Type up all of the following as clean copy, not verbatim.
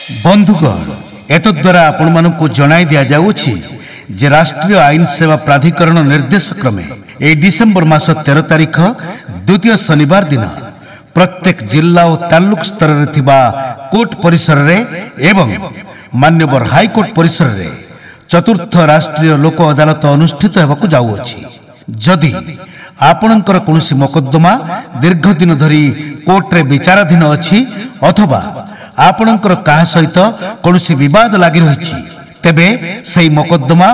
बंधुगण एतद्वारा आपण मानकु जणाई दिया जाउछि जे राष्ट्रीय आईन सेवा प्राधिकरण निर्देश क्रमे ए डिसेंबर मास 13 तारिख द्वितीय शनिवार दिन प्रत्येक जिला और तालुक स्तर रे थिबा कोर्ट परिसर रे एवं मान्यवर हाईकोर्ट परिसर रे चतुर्थ राष्ट्रीय लोक अदालत अनुष्ठित हेबाकु जाउछि। जदि आपणकर कोनोसी मोकद्दमा दीर्घ दिन धरी कोर्ट रे विचाराधीन अछि अथवा आपणकर काहा सहित कोनोसी विवाद लागि रहिछि तेबे सही मोकद्दमा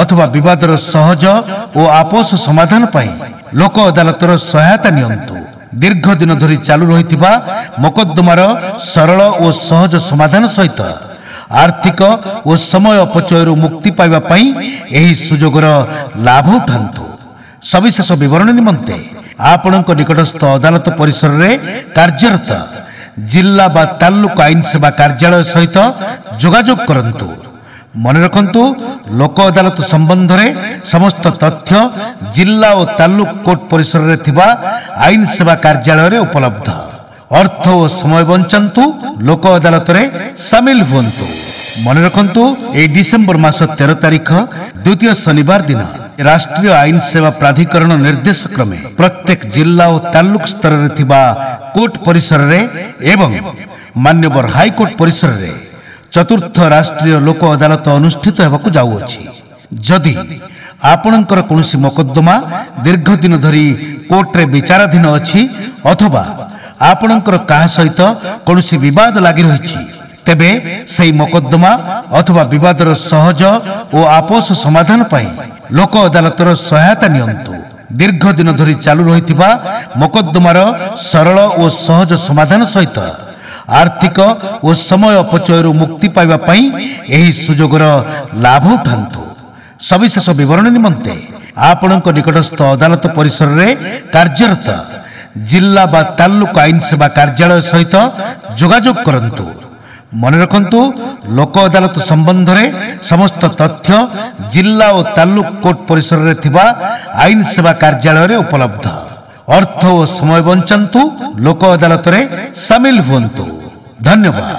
अथवा विवादर सहज और आपस समाधान पाई लोक अदालतर सहायता नियंतु। दीर्घ दिन धरी चालू रहिथिबा मोकद्दमार सरल और सहज समाधान सहित आर्थिक और समय अपचयरु मुक्ति पाइबा पई एही सुजोगर लाभ उठांतु। सविशेष विवरण निमंते आपणक निकटस्थ अदालत परिसर रे कार्यरत जिला बा तालुक आईन सेवा कार्यालय सहित जोगाजोग करंतु। मन रखंतु लोक अदालत संबंध रे समस्त तथ्य जिला और तालुक कोर्ट परिसर रे थिबा आईन सेवा कार्यालय रे उपलब्ध। अर्थ और समय बंचंतु लोक अदालत रे शामिल हुंतु। मन रखंतु ए डिसेंबर मास 13 तारिख द्वितीय शनिवार दिन राष्ट्रीय आईन सेवा प्राधिकरण निर्देश क्रमे प्रत्येक जिला और तालुक स्तर रे थिबा कोर्ट परिसर रे एवं मान्यवर हाईकोर्ट परिसर रे चतुर्थ राष्ट्रीय लोक अदालत अनुष्ठित हेबाकु जाउछि। जदि आपणकर कोनोसी मोकद्दमा दीर्घ दिन धरी कोर्ट रे विचाराधीन अछि अथवा आपणकर काहा सहित कोनोसी विवाद लागि रहिछि तेबे सही मोकद्दमा अथवा विवादर सहज और आपस समाधान पाई लोक अदालतर सहायता नियंतु। दीर्घ दिन धरी चालू रहिथिबा मोकद्दमार सरल और सहज समाधान सहित आर्थिक और समय अपचयरु मुक्ति पाइबा पई एही सुजोगर लाभ उठांतु। सविशेष विवरण निमंते आपणक निकटस्थ अदालत परिसर रे कार्यरत जिला बा तालुक आईन सेवा कार्यालय सहित जोगाजोग करंतु। मन रखंतु लोक अदालत संबंध रे समस्त तथ्य जिला और तालुक कोर्ट परिसर रे थिबा आईन सेवा कार्यालय रे उपलब्ध। अर्थ और समय बंचंतु लोक अदालत रे शामिल हुंतु। धन्यवाद।